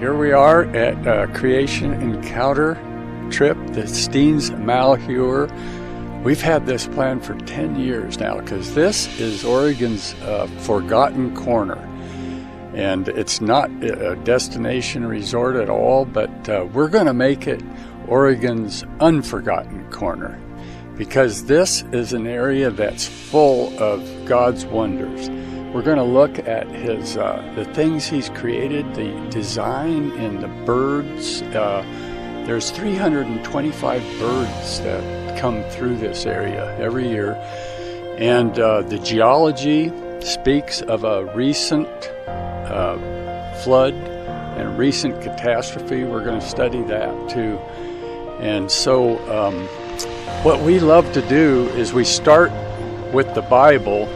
Here we are at a creation encounter trip, the Steens Malheur. We've had this plan for 10 years now because this is Oregon's forgotten corner. And it's not a destination resort at all, but we're going to make it Oregon's unforgotten corner because this is an area that's full of God's wonders. We're going to look at his the things he's created, the design in the birds. There's 325 birds that come through this area every year. And the geology speaks of a recent flood and recent catastrophe. We're going to study that too. And so what we love to do is we start with the Bible,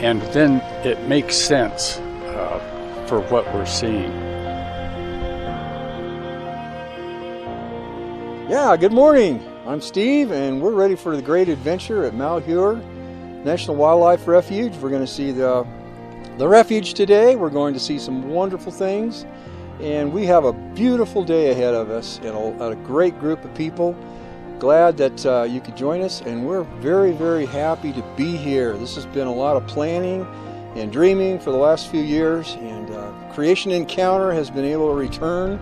and then it makes sense for what we're seeing. Yeah, good morning. I'm Steve, and we're ready for the great adventure at Malheur National Wildlife Refuge. We're going to see the refuge today. We're going to see some wonderful things, and we have a beautiful day ahead of us and a great group of people. Glad that you could join us, and we're very, very happy to be here. This has been a lot of planning and dreaming for the last few years, and Creation Encounter has been able to return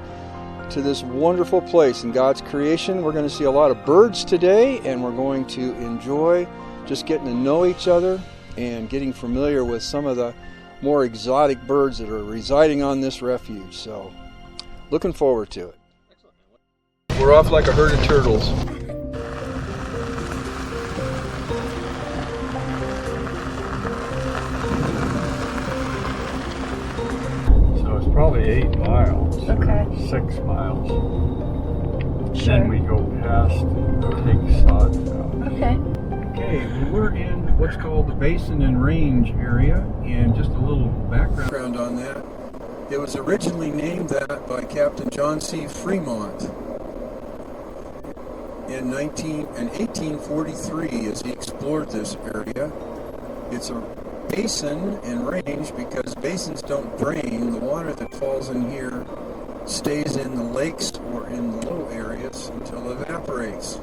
to this wonderful place in God's creation. We're going to see a lot of birds today, and we're going to enjoy just getting to know each other and getting familiar with some of the more exotic birds that are residing on this refuge. So, looking forward to it. We're off like a herd of turtles. Probably 8 miles. Okay. 6 miles. Sure. Then we go past Big Sod. Okay. Okay, we're in what's called the Basin and Range area, and just a little background on that. It was originally named that by Captain John C. Fremont in 1843 as he explored this area. It's a basin and range because basins don't drain. The water that falls in here stays in the lakes or in the low areas until it evaporates.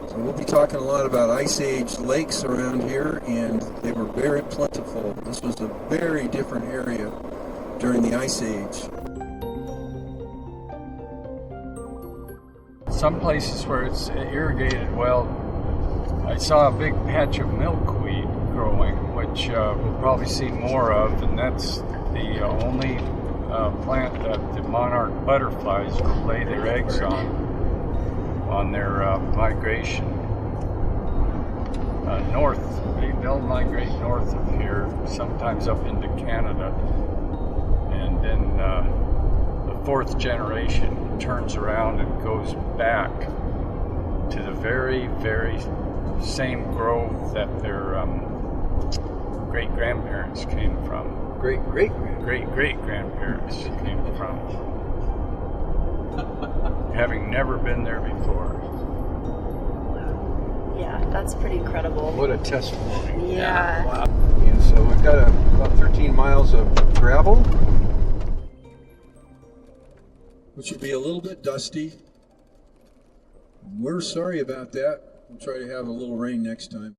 So we'll be talking a lot about Ice Age lakes around here, and they were very plentiful. This was a very different area during the Ice Age. Some places where it's irrigated well, I saw a big patch of milkweed growing, which we'll probably see more of, and that's the only plant that the Monarch Butterflies will lay their eggs on their migration north. They'll migrate north of here, sometimes up into Canada, and then the fourth generation turns around and goes back to the very, very same grove that their great-grandparents came from. Great-great-grandparents came from. Having never been there before. Yeah, that's pretty incredible. What a testimony. Yeah. Wow. And so we've got about 13 miles of gravel, which will be a little bit dusty. We're sorry about that. We'll try to have a little rain next time.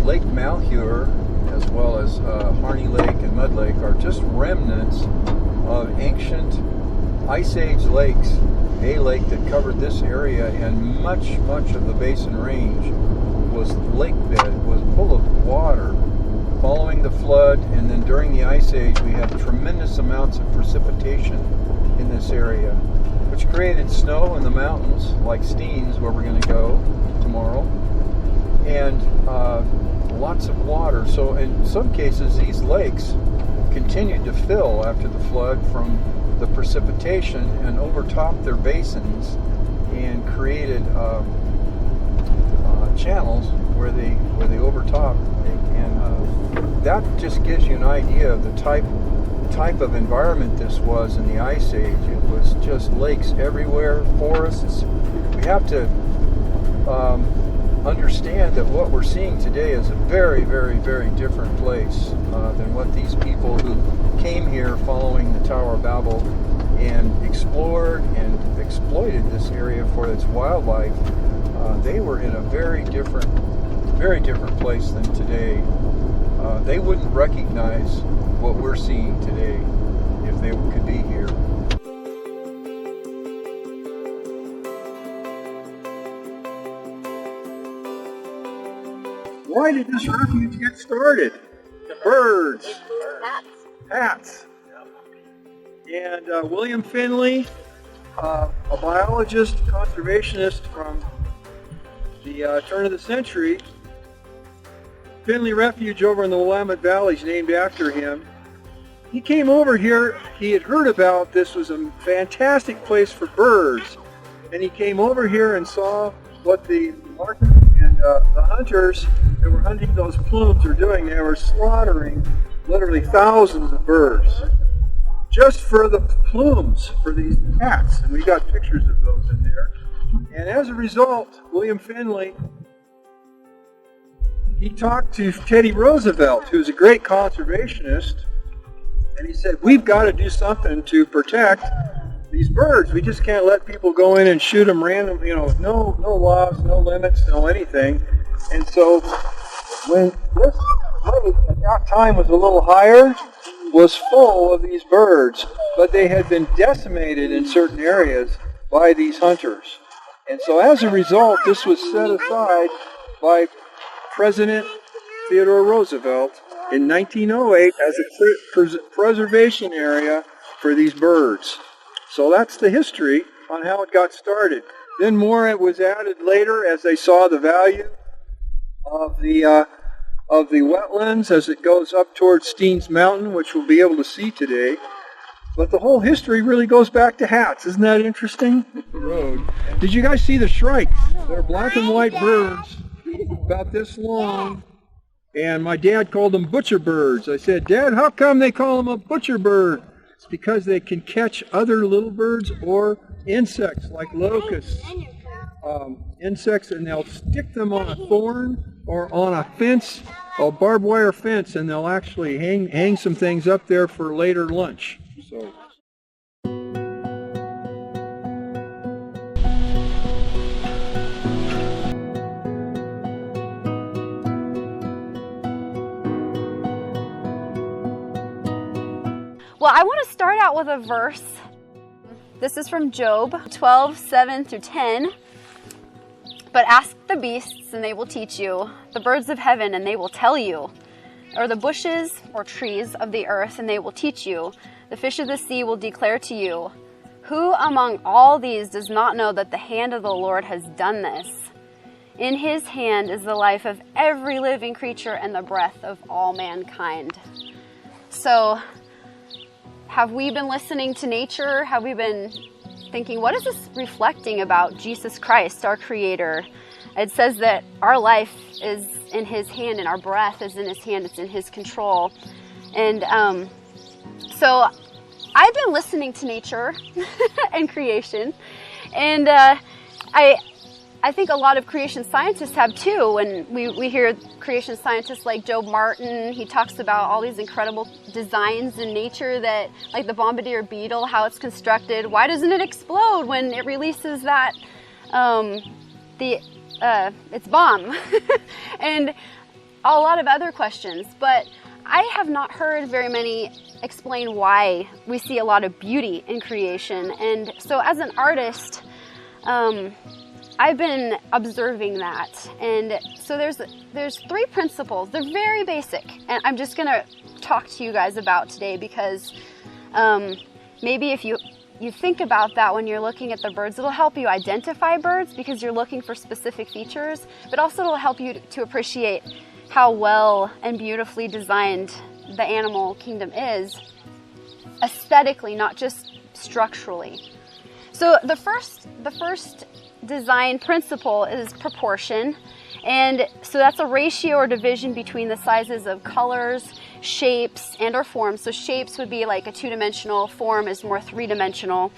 Lake Malheur, as well as Harney Lake and Mud Lake, are just remnants of ancient Ice Age lakes. A lake that covered this area, and much of the Basin Range was lake bed, was full of water following the flood, and then during the Ice Age we had tremendous amounts of precipitation in this area, which created snow in the mountains like Steens, where we're going to go tomorrow, and lots of water. So in some cases these lakes continued to fill after the flood from the precipitation and overtopped their basins and created channels where they overtopped, and that just gives you an idea of the type of environment this was in the Ice Age. It was just lakes everywhere, forests. We have to understand that what we're seeing today is a very, very, very different place than what these people who came here following the Tower of Babel and explored and exploited this area for its wildlife. They were in a very different place than today. They wouldn't recognize what we're seeing today if they could be here. Why did this refuge get started? Birds. Hats. And William Finley, a biologist, conservationist from the turn of the century. Finley Refuge over in the Willamette Valley is named after him. He came over here, he had heard about this was a fantastic place for birds, and he came over here and saw what the market and the hunters that were hunting those plumes were doing. They were slaughtering literally thousands of birds just for the plumes for these hats, and we got pictures of those in there. And as a result, William Finley, he talked to Teddy Roosevelt, who's a great conservationist, and he said, we've got to do something to protect these birds. We just can't let people go in and shoot them random, no laws, no limits, no anything. And so when this lake at that time was a little higher, was full of these birds, but they had been decimated in certain areas by these hunters. And so as a result, this was set aside by President Theodore Roosevelt in 1908 as a preservation area for these birds. So that's the history on how it got started. Then more it was added later as they saw the value of the wetlands as it goes up towards Steens Mountain, which we'll be able to see today. But the whole history really goes back to hats. Isn't that interesting? The road. Did you guys see the shrikes? They're black and white birds, about this long. And my dad called them butcher birds. I said, Dad, how come they call them a butcher bird? It's because they can catch other little birds or insects like locusts. Insects, and they'll stick them on a thorn or on a fence, a barbed wire fence, and they'll actually hang some things up there for later lunch. So. Well, I want to start out with a verse. This is from Job 12:7-10. But ask the beasts, and they will teach you, the birds of heaven, and they will tell you, or the bushes or trees of the earth, and they will teach you. The fish of the sea will declare to you. Who among all these does not know that the hand of the Lord has done this? In his hand is the life of every living creature and the breath of all mankind. So, have we been listening to nature? Have we been thinking, what is this reflecting about Jesus Christ, our Creator? It says that our life is in his hand and our breath is in his hand, it's in his control. And so I've been listening to nature and creation, and I think a lot of creation scientists have too. When we hear creation scientists like Joe Martin, he talks about all these incredible designs in nature, that like the bombardier beetle, how it's constructed. Why doesn't it explode when it releases that its bomb? And a lot of other questions. But I have not heard very many explain why we see a lot of beauty in creation. And so as an artist, I've been observing that, and so there's three principles. They're very basic, and I'm just going to talk to you guys about today because maybe if you think about that when you're looking at the birds, it'll help you identify birds because you're looking for specific features, but also it'll help you to appreciate how well and beautifully designed the animal kingdom is, aesthetically, not just structurally. So the first design principle is proportion, and so that's a ratio or division between the sizes of colors, shapes, and or forms. So shapes would be like a two-dimensional, form is more three-dimensional.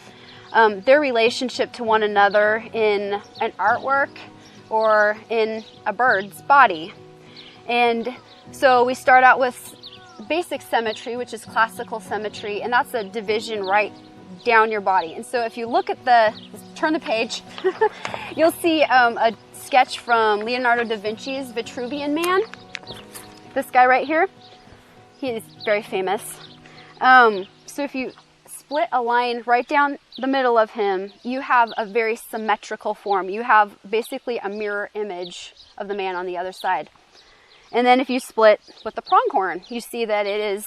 Their relationship to one another in an artwork or in a bird's body. And so we start out with basic symmetry, which is classical symmetry, and that's a division right down your body. And so if you look at turn the page, you'll see a sketch from Leonardo da Vinci's Vitruvian Man. This guy right here, he is very famous. So if you split a line right down the middle of him, you have a very symmetrical form. You have basically a mirror image of the man on the other side. And then if you split with the pronghorn, you see that it is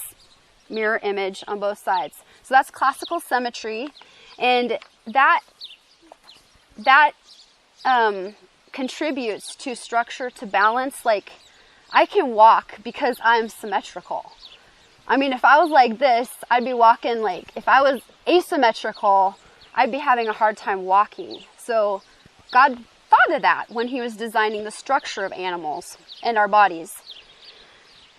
mirror image on both sides. So that's classical symmetry, and that contributes to structure, to balance. Like, I can walk because I'm symmetrical. I mean, if I was like this, I'd be walking like, if I was asymmetrical, I'd be having a hard time walking. So God thought of that when he was designing the structure of animals and our bodies.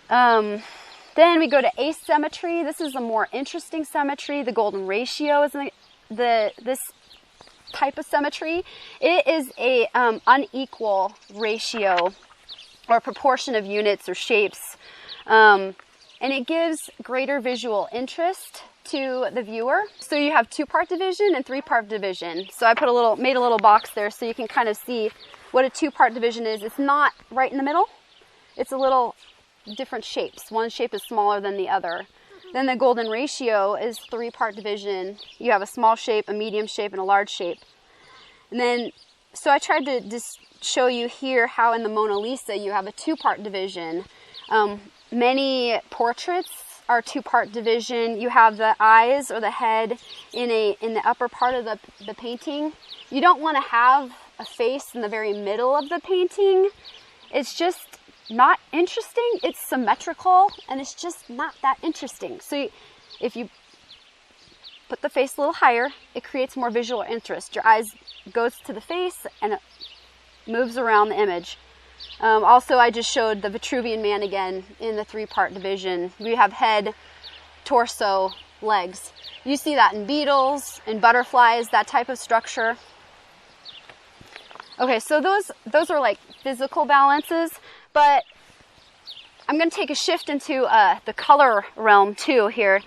Then we go to asymmetry. This is a more interesting symmetry. The golden ratio is this type of symmetry. It is a unequal ratio or proportion of units or shapes. And it gives greater visual interest to the viewer. So you have 2-part division and 3-part division. So I made a little box there so you can kind of see what a 2-part division is. It's not right in the middle. It's a little different shapes. One shape is smaller than the other. Then the golden ratio is 3-part division. You have a small shape, a medium shape, and a large shape. And then, so I tried to just show you here how in the Mona Lisa you have a 2-part division. Many portraits are 2-part division. You have the eyes or the head in the upper part of the painting. You don't want to have a face in the very middle of the painting. It's just not interesting. It's symmetrical, and it's just not that interesting. So if you put the face a little higher, it creates more visual interest. Your eyes goes to the face and it moves around the image. Also, I just showed the Vitruvian Man again in the 3-part division. We have head, torso, legs. You see that in beetles, in butterflies, that type of structure. Okay, so those are like physical balances, but I'm going to take a shift into the color realm too here.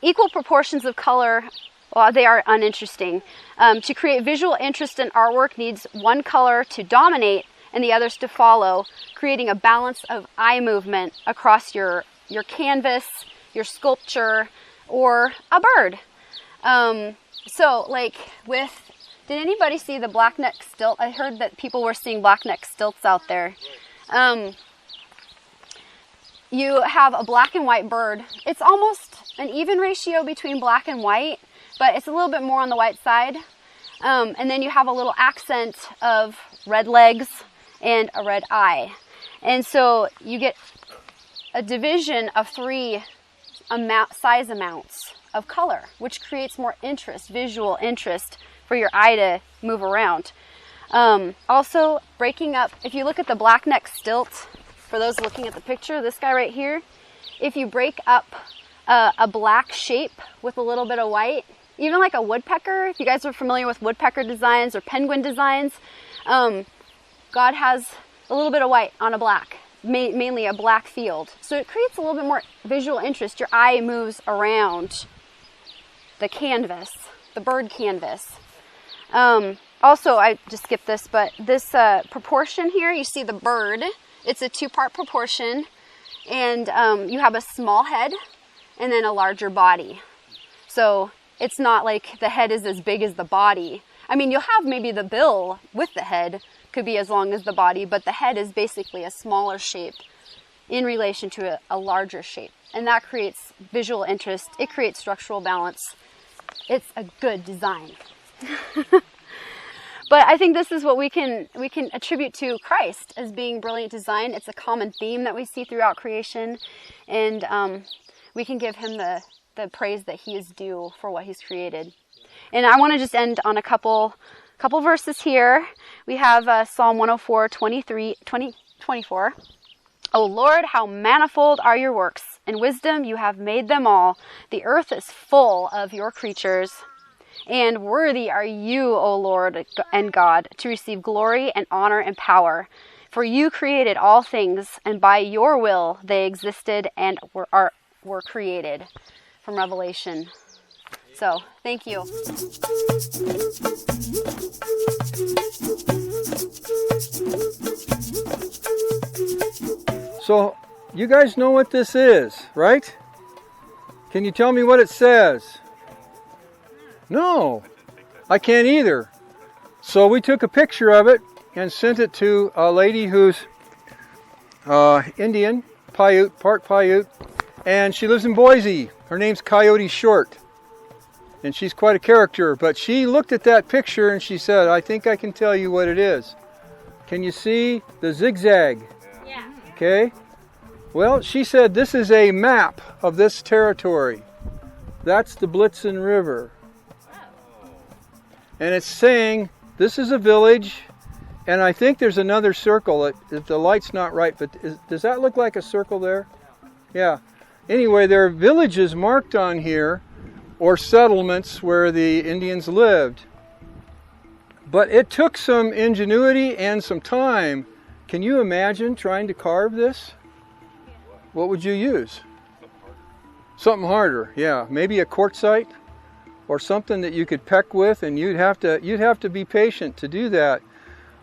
Equal proportions of color, well, they are uninteresting. To create visual interest in artwork needs one color to dominate and the others to follow, creating a balance of eye movement across your canvas, your sculpture, or a bird. So like did anybody see the blackneck stilt? I heard that people were seeing blackneck stilts out there. You have a black and white bird. It's almost an even ratio between black and white, but it's a little bit more on the white side. And then you have a little accent of red legs and a red eye. And so you get a division of 3 size amounts of color, which creates more interest, visual interest for your eye to move around. Also, breaking up, if you look at the blackneck stilt, for those looking at the picture, this guy right here, if you break up a black shape with a little bit of white, even like a woodpecker, if you guys are familiar with woodpecker designs or penguin designs, God has a little bit of white on a black, mainly a black field. So it creates a little bit more visual interest. Your eye moves around the canvas, the bird canvas. Also, I just skipped this, but this proportion here, you see the bird, it's a 2-part proportion, and you have a small head and then a larger body. So it's not like the head is as big as the body. I mean, you'll have maybe the bill with the head, could be as long as the body, but the head is basically a smaller shape in relation to a larger shape. And that creates visual interest. It creates structural balance. It's a good design. But I think this is what we can attribute to Christ as being brilliant design. It's a common theme that we see throughout creation, and we can give him the praise that he is due for what he's created. And I want to just end on a couple verses here. We have Psalm 104, 24. O Lord, how manifold are your works. In wisdom you have made them all. The earth is full of your creatures. And worthy are you, O Lord and God, to receive glory and honor and power. For you created all things, and by your will they existed and were created. From Revelation. So, thank you. So, you guys know what this is, right? Can you tell me what it says? No, I can't either. So we took a picture of it and sent it to a lady who's Indian, Paiute, part Paiute, and she lives in Boise. Her name's Coyote Short, and she's quite a character, but she looked at that picture and she said, I think I can tell you what it is. Can you see the zigzag? Yeah. Okay. Well, she said this is a map of this territory. That's the Blitzen River. And it's saying this is a village, and I think there's another circle. If the light's not right, but does that look like a circle there? Yeah. Anyway, there are villages marked on here, or settlements where the Indians lived. But it took some ingenuity and some time. Can you imagine trying to carve this? What would you use? Something harder, yeah. Maybe a quartzite or something that you could peck with, and you'd have to be patient to do that.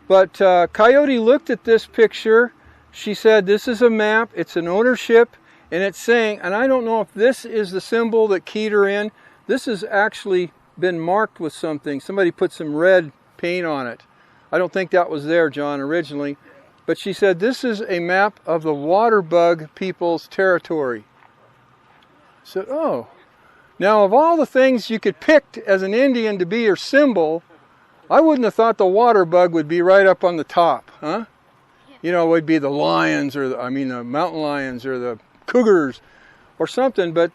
But Coyote looked at this picture. She said, this is a map, it's an ownership, and it's saying, and I don't know if this is the symbol that keyed her in. This has actually been marked with something. Somebody put some red paint on it. I don't think that was there, John, originally. But she said, this is a map of the water bug people's territory. I said, oh. Now, of all the things you could pick as an Indian to be your symbol, I wouldn't have thought the water bug would be right up on the top, huh? You know, it would be the lions, or the mountain lions, or the cougars, or something. But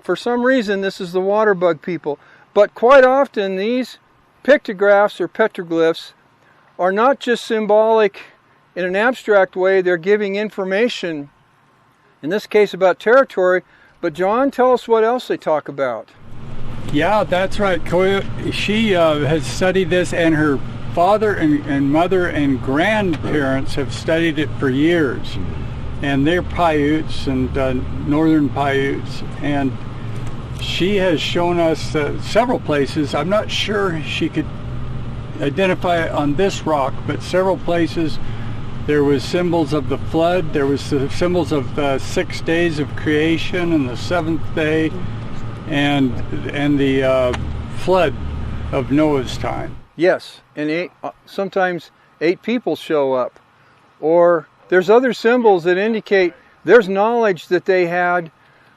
for some reason, this is the water bug people. But quite often, these pictographs or petroglyphs are not just symbolic in an abstract way. They're giving information, in this case about territory. But John, tell us what else they talk about. Yeah, that's right. She has studied this, and her father and mother and grandparents have studied it for years. And they're Paiutes and northern Paiutes. And she has shown us several places. I'm not sure she could identify it on this rock, but several places there was symbols of the flood. There was the symbols of the 6 days of creation and the seventh day, and the flood of Noah's time. Yes, and sometimes 8 people show up. Or there's other symbols that indicate there's knowledge that they had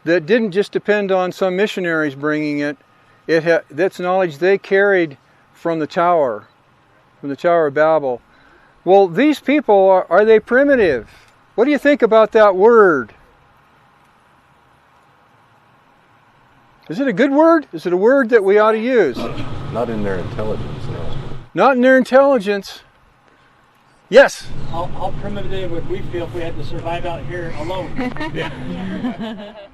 that didn't just depend on some missionaries bringing it. That's knowledge they carried from the Tower of Babel. Well, these people, are they primitive? What do you think about that word? Is it a good word? Is it a word that we ought to use? Not in their intelligence, no. Not in their intelligence. Yes? How primitive would we feel if we had to survive out here alone?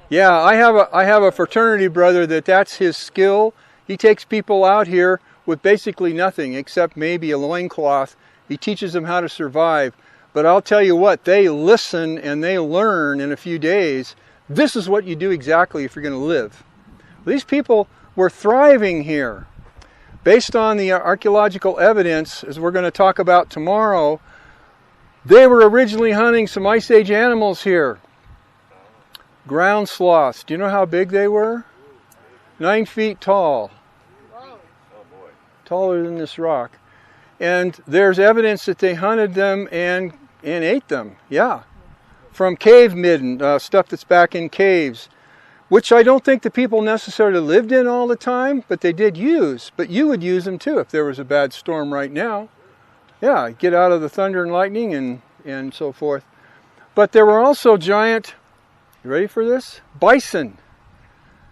Yeah, I have a fraternity brother that's his skill. He takes people out here with basically nothing except maybe a loincloth. He teaches them how to survive. But I'll tell you what, they listen and they learn in a few days. This is what you do exactly if you're going to live. These people were thriving here. Based on the archaeological evidence, as we're going to talk about tomorrow, they were originally hunting some Ice Age animals here. Ground sloths. Do you know how big they were? 9 feet tall. Taller than this rock. And there's evidence that they hunted them and ate them. Yeah. From cave midden, stuff that's back in caves, which I don't think the people necessarily lived in all the time, but they did use. But you would use them too if there was a bad storm right now. Yeah, get out of the thunder and lightning and so forth. But there were also giant, you ready for this? Bison.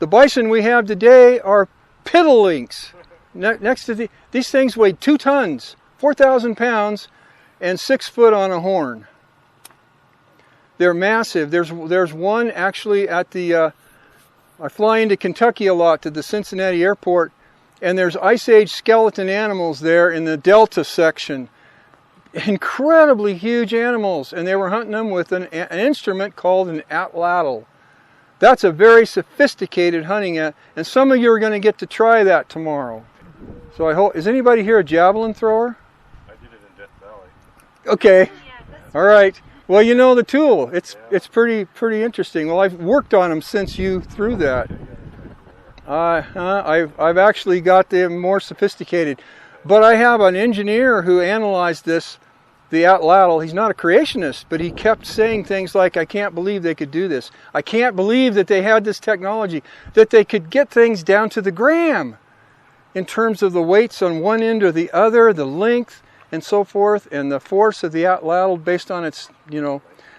The bison we have today are piddlings. Next to these things weighed 2 tons, 4,000 pounds, and 6 foot on a horn. They're massive. There's one actually at the, I fly into Kentucky a lot to the Cincinnati airport, And there's Ice Age skeleton animals there in the delta section. Incredibly huge animals, and they were hunting them with an instrument called an atlatl. That's a very sophisticated hunting and some of you are going to get to try that tomorrow. So I hope, is anybody here a javelin thrower? I did it in Death Valley. Okay, all right. Well, you know the tool. It's pretty interesting. Well, I've worked on them since you threw that. I've actually got them more sophisticated. But I have an engineer who analyzed this, the atlatl. He's not a creationist, but he kept saying things like, I can't believe they could do this. I can't believe that they had this technology, that they could get things down to the gram in terms of the weights on one end or the other, the length, and so forth, and the force of the atlatl based on its,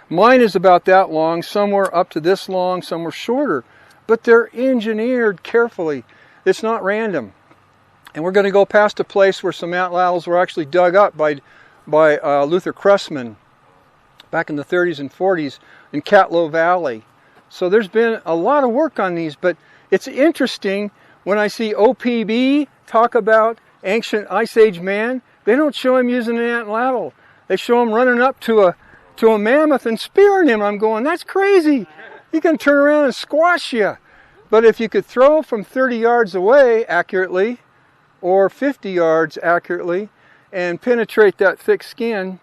mine is about that long, some were up to this long, some were shorter, but they're engineered carefully. It's not random. And we're going to go past a place where some atlatls were actually dug up by Luther Cressman back in the 30s and 40s in Catlow Valley. So there's been a lot of work on these, but it's interesting when I see OPB talk about ancient Ice Age man, they don't show him using an atlatl. They show him running up to a mammoth and spearing him. I'm going, that's crazy. He can turn around and squash you. But if you could throw from 30 yards away accurately, or 50 yards accurately, and penetrate that thick skin,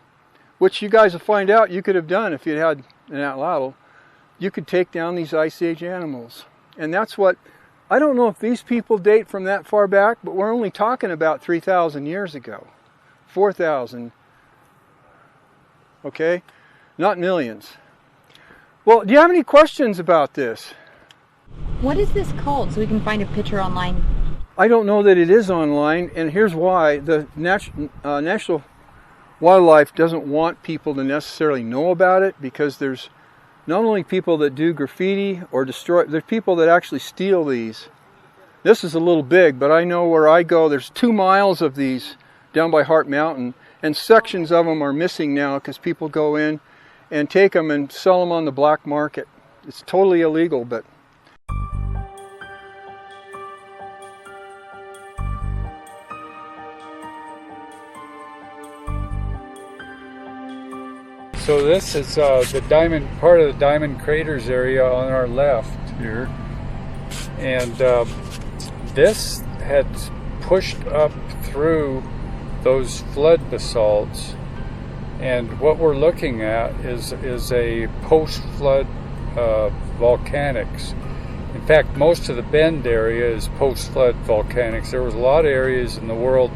which you guys will find out you could have done if you had an atlatl, you could take down these Ice Age animals. And that's what, I don't know if these people date from that far back, but we're only talking about 3,000 years ago, 4,000, okay? Not millions. Well, do you have any questions about this? What is this called so we can find a picture online? I don't know that it is online, and here's why. The National Wildlife doesn't want people to necessarily know about it, because there's not only people that do graffiti or destroy, there's people that actually steal these. This is a little big, but I know where I go, there's 2 miles of these down by Hart Mountain, and sections of them are missing now because people go in and take them and sell them on the black market. It's totally illegal, but so this is the diamond, part of the Diamond Craters area on our left here, and this had pushed up through those flood basalts, and what we're looking at is a post-flood volcanics. In fact, most of the Bend area is post-flood volcanics. There was a lot of areas in the world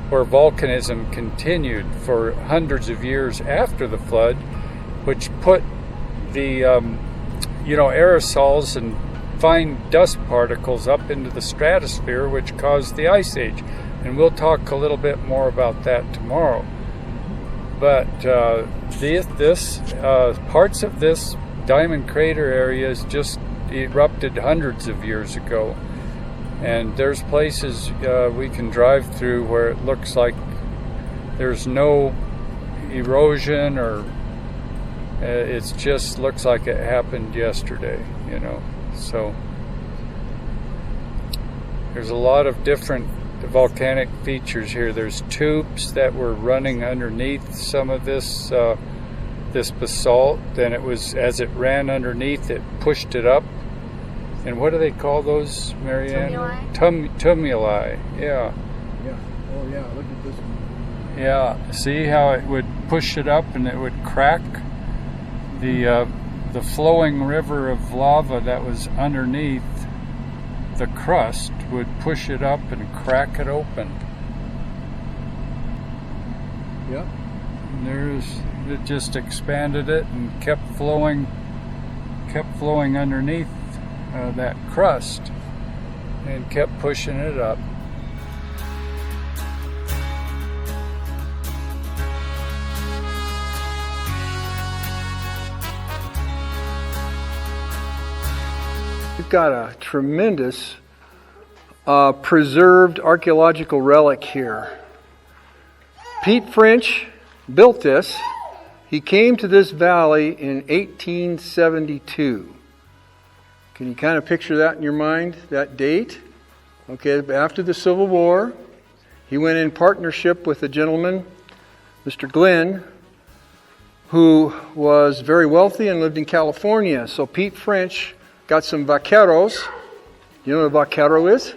where volcanism continued for hundreds of years after the flood, which put the aerosols and fine dust particles up into the stratosphere, which caused the Ice Age. And we'll talk a little bit more about that tomorrow. But parts of this diamond crater area is just erupted hundreds of years ago. And there's places we can drive through where it looks like there's no erosion, or it just looks like it happened yesterday, So there's a lot of different volcanic features here. There's tubes that were running underneath some of this basalt. Then it was, as it ran underneath, it pushed it up. And what do they call those, Marianne? Tumuli. Yeah. yeah, oh yeah, look at this one. Yeah, see how it would push it up and it would crack? The flowing river of lava that was underneath the crust would push it up and crack it open. Yep. And it just expanded it and kept flowing underneath that crust and kept pushing it up. We've got a tremendous preserved archaeological relic here. Pete French built this. He came to this valley in 1872. Can you kind of picture that in your mind, that date? Okay, after the Civil War, he went in partnership with a gentleman, Mr. Glenn, who was very wealthy and lived in California. So Pete French got some vaqueros. You know what a vaquero is?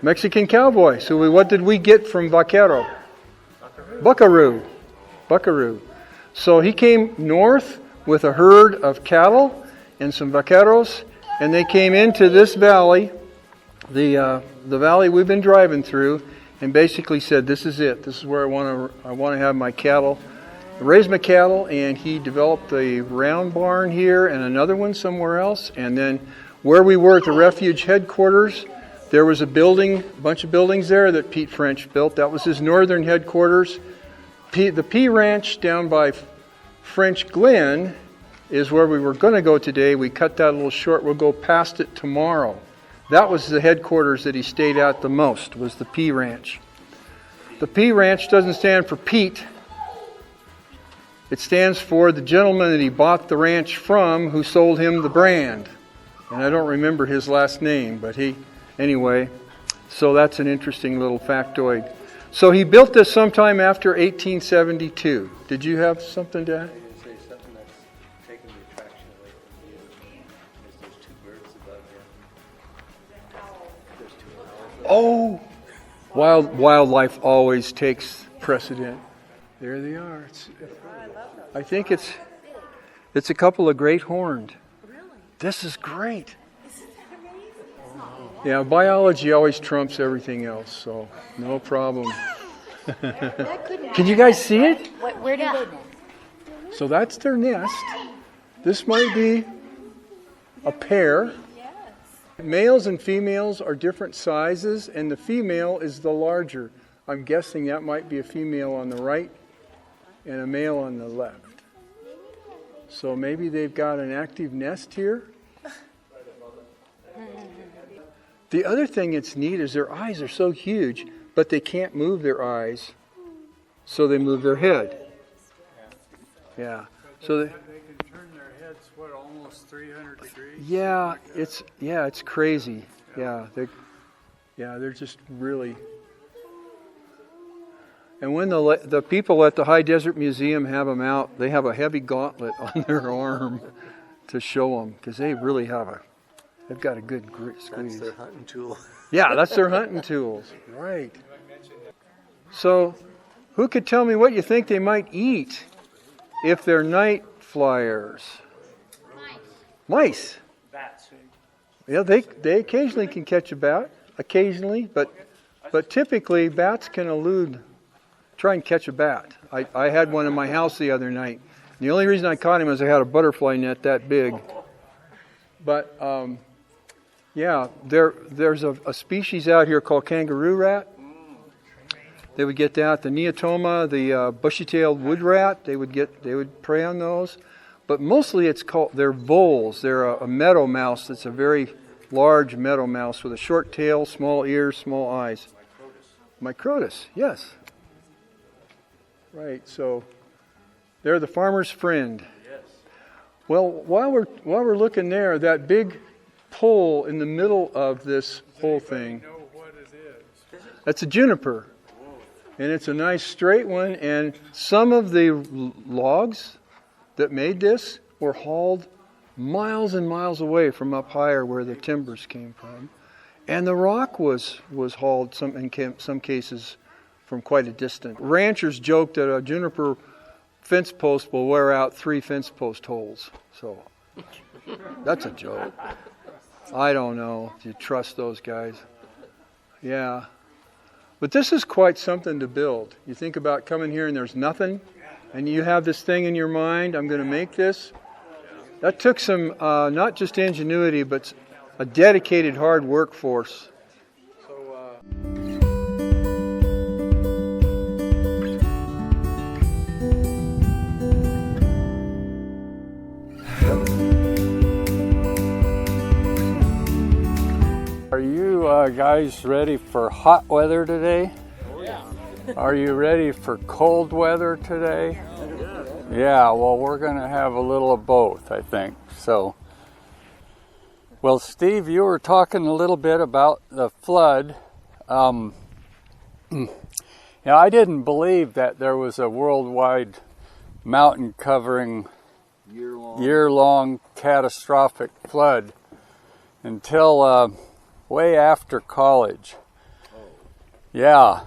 Mexican cowboy. So what did we get from vaquero? Buckaroo. Buckaroo. So he came north with a herd of cattle and some vaqueros, and they came into this valley, the valley we've been driving through, and basically said, "This is it. This is where I want to have my cattle." Raised my cattle, and he developed a round barn here and another one somewhere else. And then where we were at the refuge headquarters, there was a bunch of buildings there that Pete French built. That was his northern headquarters. The P Ranch down by French Glen is where we were going to go today. We cut that a little short. We'll go past it tomorrow. That was the headquarters that he stayed at the most, was the P Ranch. The P Ranch doesn't stand for Pete. It stands for the gentleman that he bought the ranch from, who sold him the brand. And I don't remember his last name, but anyway, so that's an interesting little factoid. So he built this sometime after 1872. Did you have something to add? Say something that's taking the attraction away from you is those two birds above him. There's two owls. Oh, wildlife always takes precedent. There they are. I think it's a couple of great horned. This is great. Yeah, biology always trumps everything else, so no problem. Can you guys see it? Where do they nest? So that's their nest. This might be a pair. Males and females are different sizes, and the female is the larger. I'm guessing that might be a female on the right and a male on the left. So maybe they've got an active nest here. The other thing that's neat is their eyes are so huge, but they can't move their eyes, so they move their head. Yeah. So they can turn their heads, almost 300 degrees? Yeah, it's crazy. Yeah, they're just really. And when the people at the High Desert Museum have them out, they have a heavy gauntlet on their arm to show them, because they really they've got a good squeeze. That's their hunting tool. Yeah, that's their hunting tools. Right. So, who could tell me what you think they might eat if they're night flyers? Mice. Bats. Yeah, they occasionally can catch a bat. Occasionally, but typically bats can try and catch a bat. I had one in my house the other night. The only reason I caught him is I had a butterfly net that big. But yeah, there's a species out here called kangaroo rat. They would get that. The neotoma, the bushy-tailed wood rat, they would prey on those. But mostly they're voles. They're a meadow mouse that's a very large meadow mouse with a short tail, small ears, small eyes. Microtus, yes. Right, so they're the farmer's friend. Yes. Well, while we're looking there, that big pole in the middle of this whole thing. Know what it is? That's a juniper. And it's a nice straight one, and some of the logs that made this were hauled miles and miles away from up higher where the timbers came from. And the rock was hauled in some cases from quite a distance. Ranchers joke that a juniper fence post will wear out 3 fence post holes. So that's a joke. I don't know if you trust those guys. Yeah. But this is quite something to build. You think about coming here and there's nothing, and you have this thing in your mind, I'm going to make this. That took some, not just ingenuity, but a dedicated hard workforce. Are you guys ready for hot weather today? Are you ready for cold weather today? Yeah, well, we're going to have a little of both, I think. So Well, Steve, you were talking a little bit about the flood. Now, I didn't believe that there was a worldwide mountain covering year-long catastrophic flood until way after college. Yeah,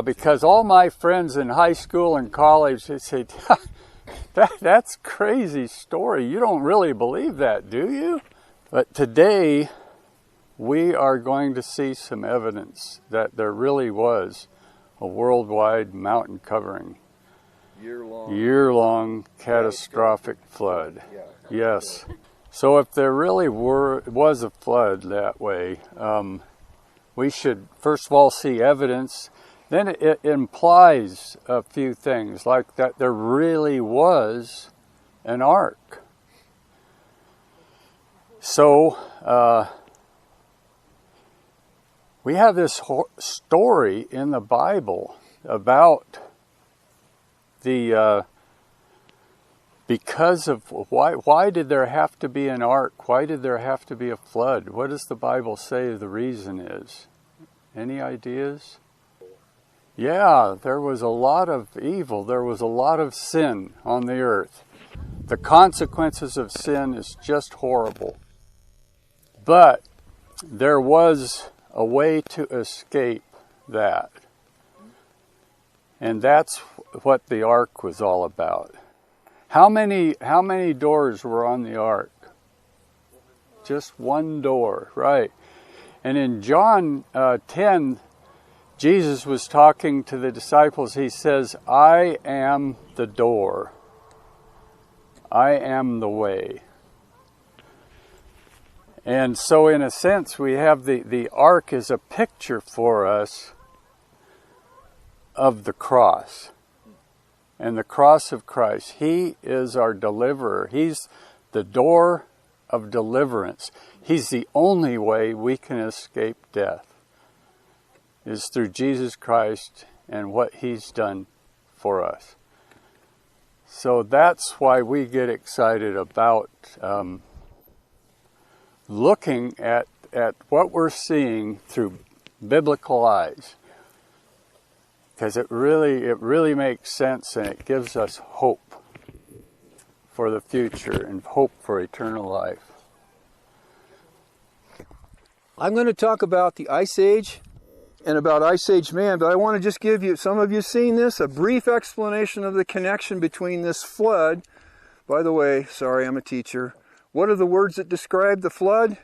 because all my friends in high school and college, they said, that's a crazy story. You don't really believe that, do you? But today, we are going to see some evidence that there really was a worldwide mountain covering year-long catastrophic flood. Yeah. Yes. So if there really was a flood that way, we should first of all see evidence. Then it implies a few things, like that there really was an ark. So we have this story in the Bible about the because of why did there have to be an ark? Why did there have to be a flood? What does the Bible say the reason is? Any ideas? Yeah, there was a lot of evil. There was a lot of sin on the earth. The consequences of sin is just horrible. But there was a way to escape that. And that's what the ark was all about. How many doors were on the ark? Just one door, right. And in John 10, Jesus was talking to the disciples. He says, I am the door. I am the way. And so in a sense, we have the ark as a picture for us of the cross. And the cross of Christ. He is our deliverer. He's the door of deliverance. He's the only way we can escape death, is through Jesus Christ and what He's done for us. So that's why we get excited about looking at what we're seeing through biblical eyes. Because it really makes sense, and it gives us hope for the future and hope for eternal life. I'm going to talk about the Ice Age and about Ice Age man, but I want to just give you, some of you seen this, a brief explanation of the connection between this flood. By the way, sorry, I'm a teacher. What are the words that describe the flood?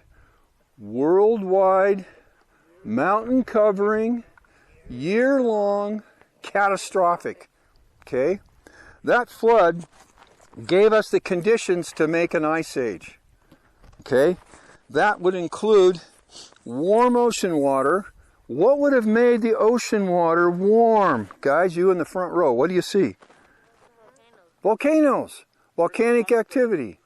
Worldwide, mountain covering, year-long, catastrophic. Okay? That flood gave us the conditions to make an ice age. Okay? That would include warm ocean water. What would have made the ocean water warm? Guys, you in the front row, what do you see? Volcanoes. Volcanic activity.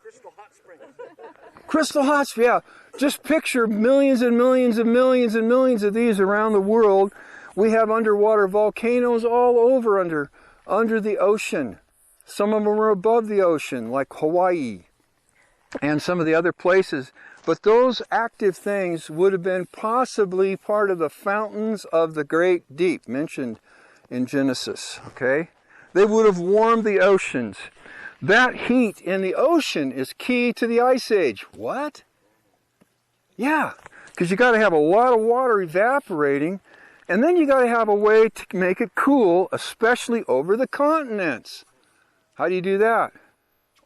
Crystal hot springs. Yeah. Just picture millions and millions and millions and millions of these around the world. We have underwater volcanoes all over under the ocean. Some of them are above the ocean, like Hawaii and some of the other places. But those active things would have been possibly part of the fountains of the great deep mentioned in Genesis. Okay? They would have warmed the oceans. That heat in the ocean is key to the Ice Age. What? Yeah, because you got to have a lot of water evaporating, and then you got to have a way to make it cool, especially over the continents. How do you do that?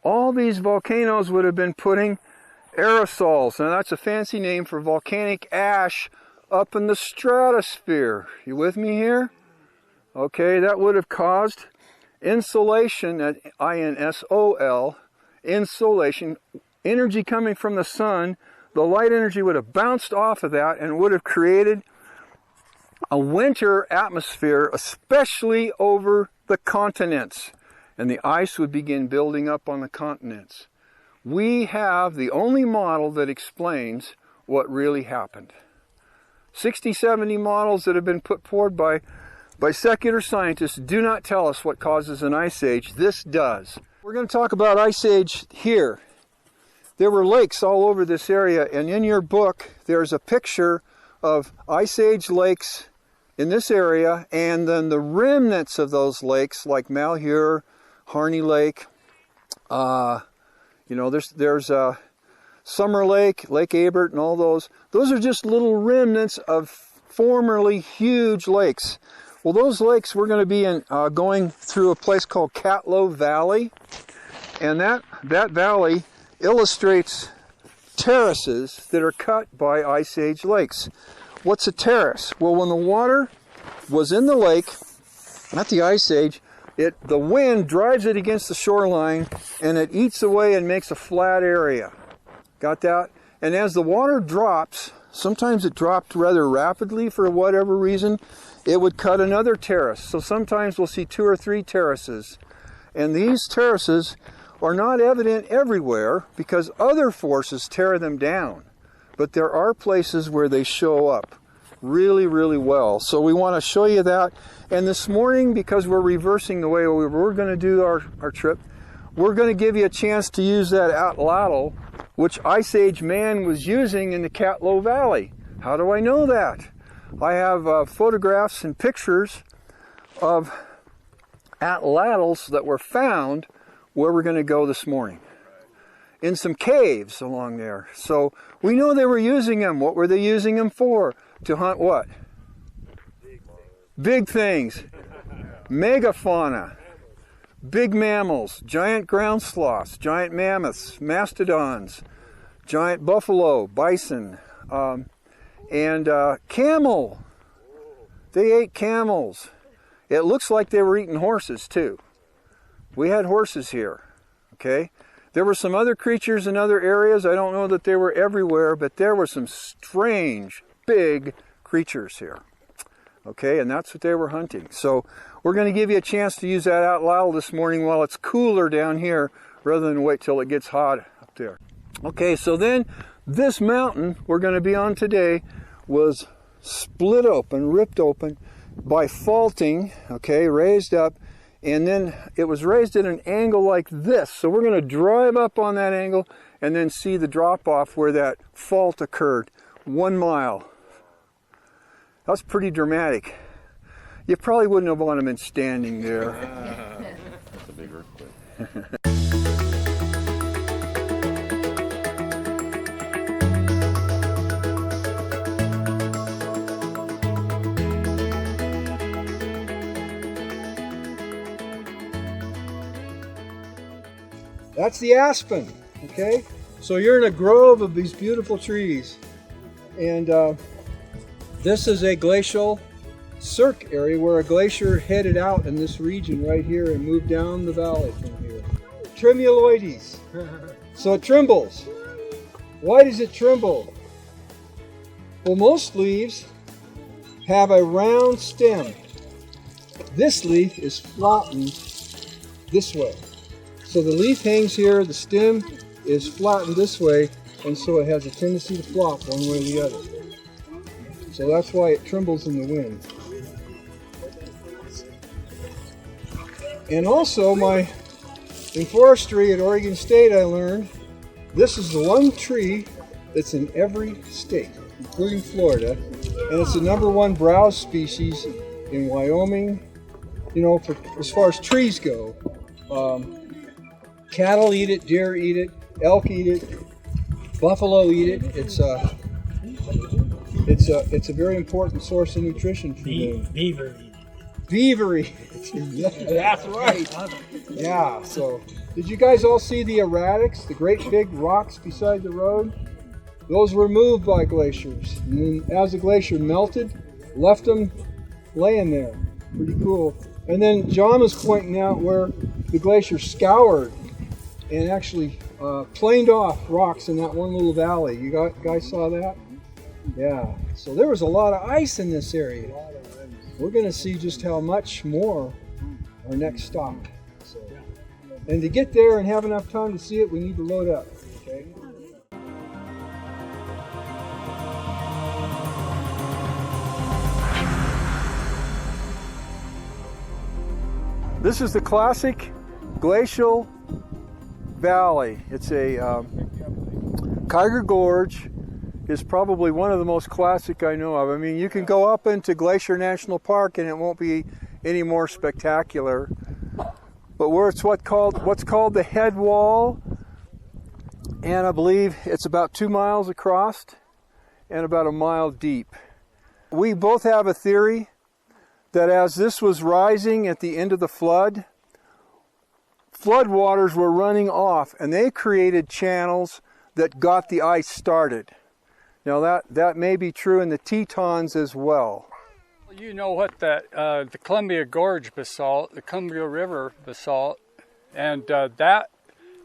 All these volcanoes would have been putting aerosols, and that's a fancy name for volcanic ash, up in the stratosphere. You with me here? Okay, that would have caused insolation, at INSOL, insolation, energy coming from the sun. The light energy would have bounced off of that and would have created a winter atmosphere, especially over the continents. And the ice would begin building up on the continents. We have the only model that explains what really happened. 60, 70 models that have been put forward by secular scientists do not tell us what causes an ice age. This does. We're going to talk about Ice Age here. there were lakes all over this area, and in your book there's a picture of Ice Age lakes in this area, and then the remnants of those lakes like Malheur, Harney Lake, you know, there's Summer Lake, Lake Abert, and all those. Those are just little remnants of formerly huge lakes. Well, those lakes, we're going to be going through a place called Catlow Valley, and that valley illustrates terraces that are cut by Ice Age lakes. What's a terrace? Well, when the water was in the lake at the Ice Age, the wind drives it against the shoreline, and it eats away and makes a flat area. Got that? And as the water drops, sometimes it dropped rather rapidly for whatever reason, it would cut another terrace. So sometimes we'll see 2 or 3 terraces. And these terraces are not evident everywhere because other forces tear them down. But there are places where they show up really, really well. So we want to show you that. And this morning, because we're reversing the way we're going to do our trip, we're going to give you a chance to use that atlatl, which Ice Age man was using in the Catlow Valley. How do I know that? I have photographs and pictures of atlatls that were found where we're going to go this morning, in some caves along there. So we know they were using them. What were they using them for? To hunt what? Big things. Megafauna. Big mammals, giant ground sloths, giant mammoths, mastodons, giant buffalo, bison, and camel. They ate camels. It looks like they were eating horses too. We had horses here, okay? There were some other creatures in other areas. I don't know that they were everywhere, but there were some strange, big creatures here. Okay, and that's what they were hunting. So we're going to give you a chance to use that atlatl this morning while it's cooler down here rather than wait till it gets hot up there. Okay, so then this mountain we're going to be on today was split open, ripped open by faulting, okay, raised up, and then it was raised at an angle like this. So we're going to drive up on that angle and then see the drop off where that fault occurred. 1 mile. That's pretty dramatic. You probably wouldn't have wanted him standing there. That's a big earthquake. That's the aspen, okay? So you're in a grove of these beautiful trees. And this is a glacial cirque area where a glacier headed out in this region right here and moved down the valley from here. Tremuloides. So it trembles. Why does it tremble? Well, most leaves have a round stem. This leaf is flattened this way. So the leaf hangs here, the stem is flattened this way, and so it has a tendency to flop one way or the other. So that's why it trembles in the wind. And also, in forestry at Oregon State, I learned this is the one tree that's in every state, including Florida, and it's the #1 browse species in Wyoming. You know, as far as trees go, cattle eat it, deer eat it, elk eat it, buffalo eat it. It's a very important source of nutrition for them. Beaver. Beaver eat it. Yeah, that's right. Yeah. So, did you guys all see the erratics, the great big rocks beside the road? Those were moved by glaciers, and then as the glacier melted, left them laying there. Pretty cool. And then John was pointing out where the glacier scoured and actually planed off rocks in that one little valley. You guys saw that? Yeah. So there was a lot of ice in this area. We're going to see just how much more our next stop. So, and to get there and have enough time to see it, we need to load up. Okay. This is the classic glacial valley. It's a Kyger Gorge is probably one of the most classic I know of. I mean, you can go up into Glacier National Park and it won't be any more spectacular. But where it's what's called the head wall, and I believe it's about 2 miles across and about a mile deep. We both have a theory that as this was rising at the end of the flood waters were running off, and they created channels that got the ice started. Now that may be true in the Tetons as well. You know what, the Columbia Gorge basalt, the Columbia River basalt, and that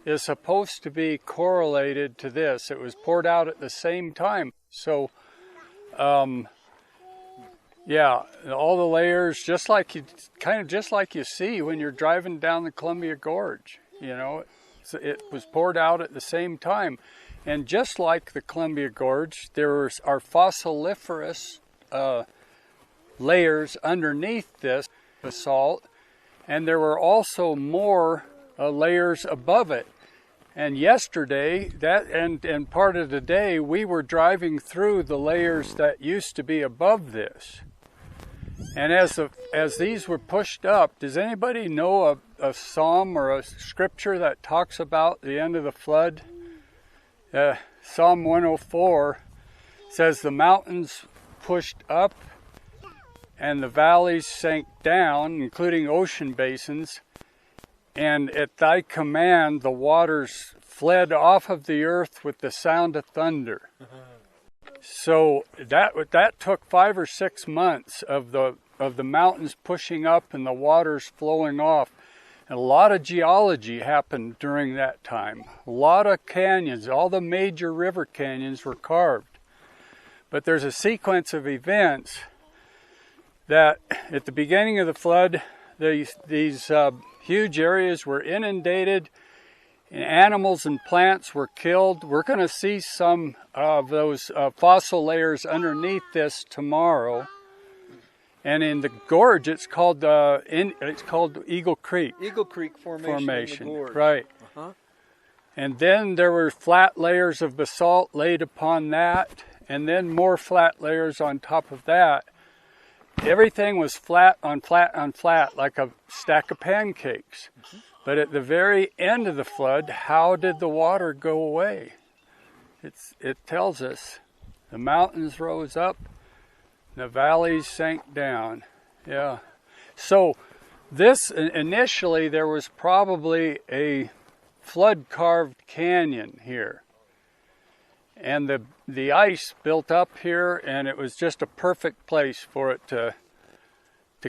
is supposed to be correlated to this. It was poured out at the same time. So, yeah, all the layers, just like you see when you're driving down the Columbia Gorge. You know, it was poured out at the same time. And just like the Columbia Gorge, there are fossiliferous layers underneath this basalt, and there were also more layers above it. And yesterday, and part of the day, we were driving through the layers that used to be above this. And as these were pushed up, does anybody know a psalm or a scripture that talks about the end of the flood? Psalm 104 says, "The mountains pushed up and the valleys sank down, including ocean basins, and at thy command the waters fled off of the earth with the sound of thunder." So that took 5 or 6 months of the mountains pushing up and the waters flowing off. And a lot of geology happened during that time. A lot of canyons, all the major river canyons were carved. But there's a sequence of events that at the beginning of the flood, these huge areas were inundated and animals and plants were killed. We're going to see some of those fossil layers underneath this tomorrow. And in the gorge, it's called Eagle Creek. Eagle Creek Formation. In the gorge. Right. Uh-huh. And then there were flat layers of basalt laid upon that, and then more flat layers on top of that. Everything was flat on flat on flat, like a stack of pancakes. Mm-hmm. But at the very end of the flood, how did the water go away? It tells us the mountains rose up, the valleys sank down. Yeah. So this, initially, there was probably a flood-carved canyon here. And the ice built up here, and it was just a perfect place for it to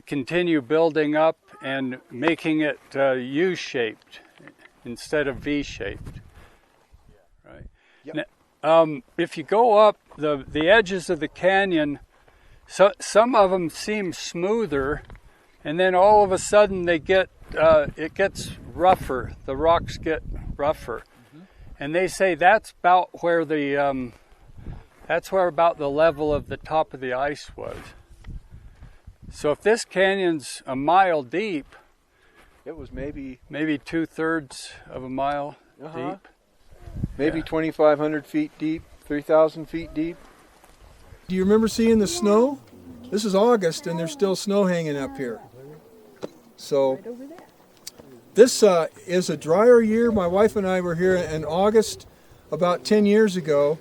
continue building up and making it U-shaped instead of V-shaped. Right. Yep. Now, if you go up the edges of the canyon, so some of them seem smoother, and then all of a sudden it gets rougher. The rocks get rougher. And they say that's about where about the level of the top of the ice was. So if this canyon's a mile deep, it was maybe 2/3 of a mile deep. Maybe 2,500 feet deep, 3,000 feet deep. Do you remember seeing the snow? This is August and there's still snow hanging up here. So this is a drier year. My wife and I were here in August about 10 years ago,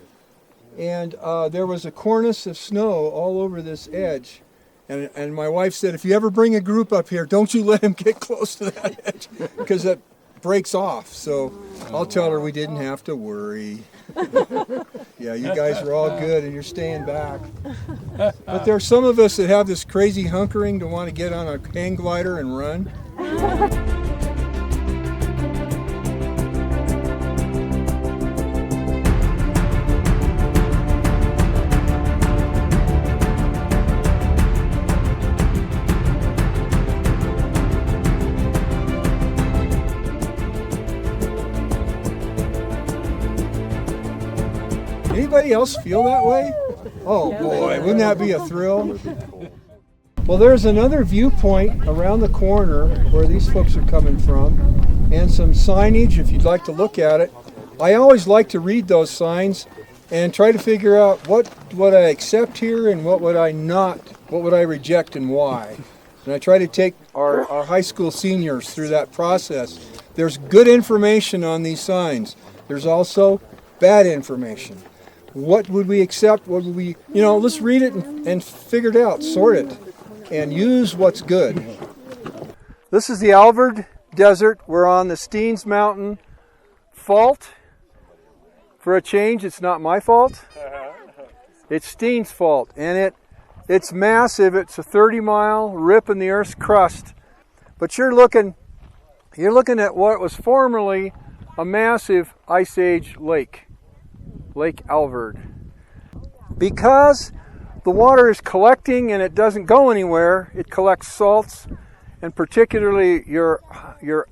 and there was a cornice of snow all over this edge. And my wife said, if you ever bring a group up here, don't you let them get close to that edge, because it breaks off. So I'll tell her we didn't have to worry. Yeah, you guys are all good and you're staying back. But there's some of us that have this crazy hunkering to want to get on a hang glider and run. Anybody else feel that way? Oh boy, wouldn't that be a thrill? Well, there's another viewpoint around the corner where these folks are coming from, and some signage if you'd like to look at it. I always like to read those signs and try to figure out what would I accept here and what would I not, what would I reject and why. And I try to take our high school seniors through that process. There's good information on these signs. There's also bad information. What would we accept? What would we, let's read it and figure it out, sort it, and use what's good. This is the Alvord Desert. We're on the Steens Mountain fault. For a change, it's not my fault. It's Steens' fault, and it's massive. It's a 30-mile rip in the Earth's crust. But you're looking at what was formerly a massive Ice Age lake, Lake Alvord. Because the water is collecting and it doesn't go anywhere, it collects salts and particularly your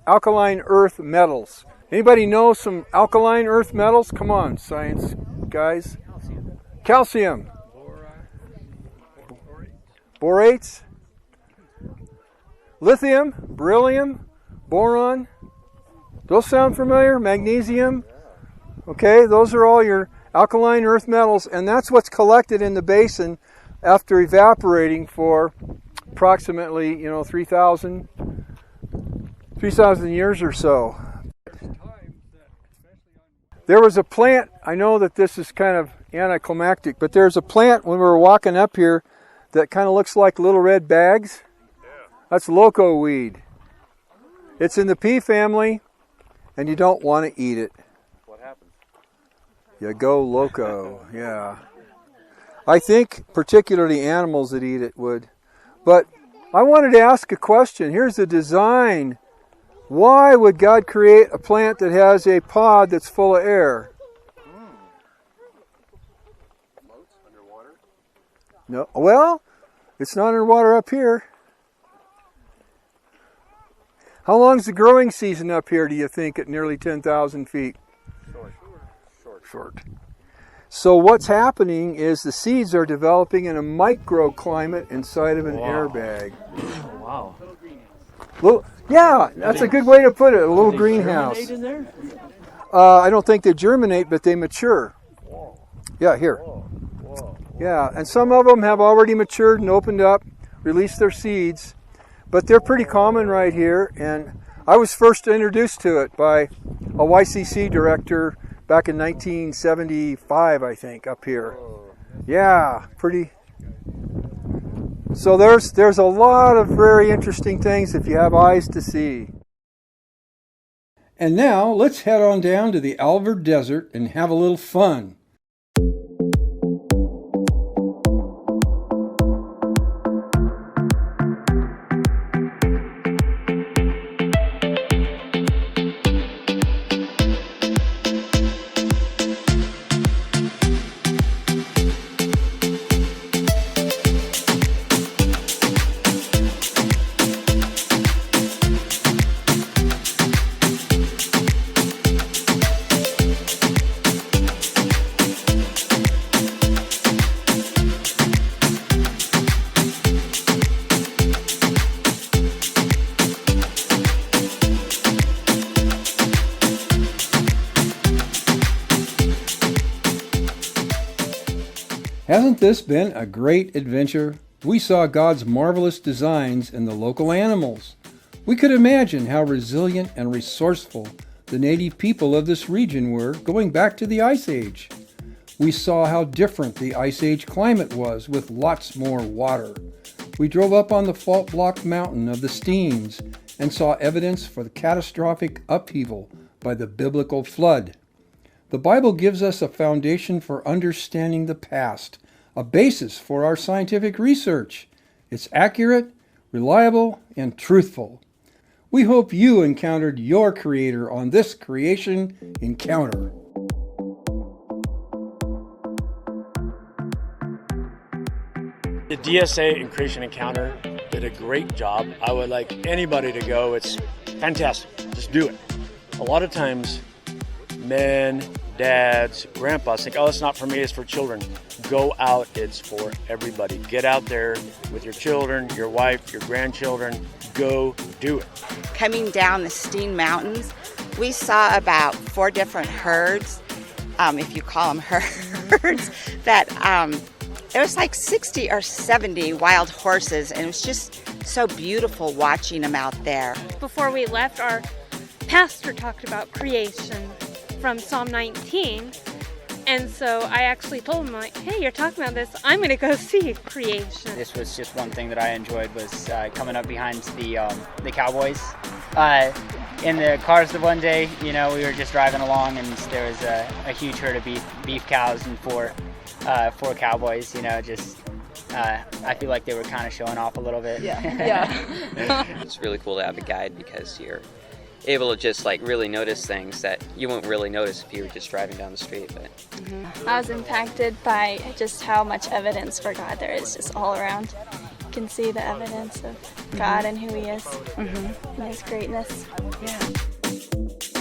alkaline earth metals. Anybody know some alkaline earth metals? Come on, science guys. Calcium. Borates. Lithium, beryllium, boron. Those sound familiar? Magnesium. Okay, those are all your alkaline earth metals, and that's what's collected in the basin after evaporating for approximately, 3,000 years or so. There was a plant, I know that this is kind of anticlimactic, but there's a plant when we were walking up here that kind of looks like little red bags. That's loco weed. It's in the pea family, and you don't want to eat it. What happens? You go loco, yeah. I think particularly animals that eat it would. But I wanted to ask a question. Here's the design. Why would God create a plant that has a pod that's full of air? Floats underwater? No. Well, it's not underwater up here. How long's the growing season up here, do you think, at nearly 10,000 feet? Short. So what's happening is the seeds are developing in a microclimate inside of an airbag. Wow. Yeah, that's a good way to put it, a little greenhouse. In there? I don't think they germinate, but they mature. Whoa. Yeah, here. Whoa. Yeah, and some of them have already matured and opened up, released their seeds, but they're pretty common right here, and I was first introduced to it by a YCC director back in 1975, I think, up here. Yeah, pretty. So there's a lot of very interesting things if you have eyes to see. And now let's head on down to the Alvord Desert and have a little fun. Hasn't this been a great adventure? We saw God's marvelous designs in the local animals. We could imagine how resilient and resourceful the native people of this region were going back to the Ice Age. We saw how different the Ice Age climate was with lots more water. We drove up on the fault-blocked mountain of the Steens and saw evidence for the catastrophic upheaval by the biblical flood. The Bible gives us a foundation for understanding the past, a basis for our scientific research. It's accurate, reliable, and truthful. We hope you encountered your Creator on this creation encounter. The DSA and Creation Encounter did a great job. I would like anybody to go. It's fantastic. Just do it. A lot of times, men, dads, grandpas think, oh, it's not for me, it's for children. Go out, it's for everybody. Get out there with your children, your wife, your grandchildren. Go do it. Coming down the Steens Mountains We saw about 4 different herds, if you call them herds, that it was like 60 or 70 wild horses, and it was just so beautiful watching them out there. Before we left, our pastor talked about creation from Psalm 19. And so I actually told him, like, hey, you're talking about this, I'm going to go see creation. This was just one thing that I enjoyed was coming up behind the cowboys. In the cars the one day, you know, we were just driving along and there was a huge herd of beef cows and four cowboys, you know, just I feel like they were kind of showing off a little bit. Yeah. It's really cool to have a guide because you're able to just like really notice things that you won't really notice if you were just driving down the street. But I was impacted by just how much evidence for God there is just all around. You can see the evidence of God and who He is and His greatness. Yeah.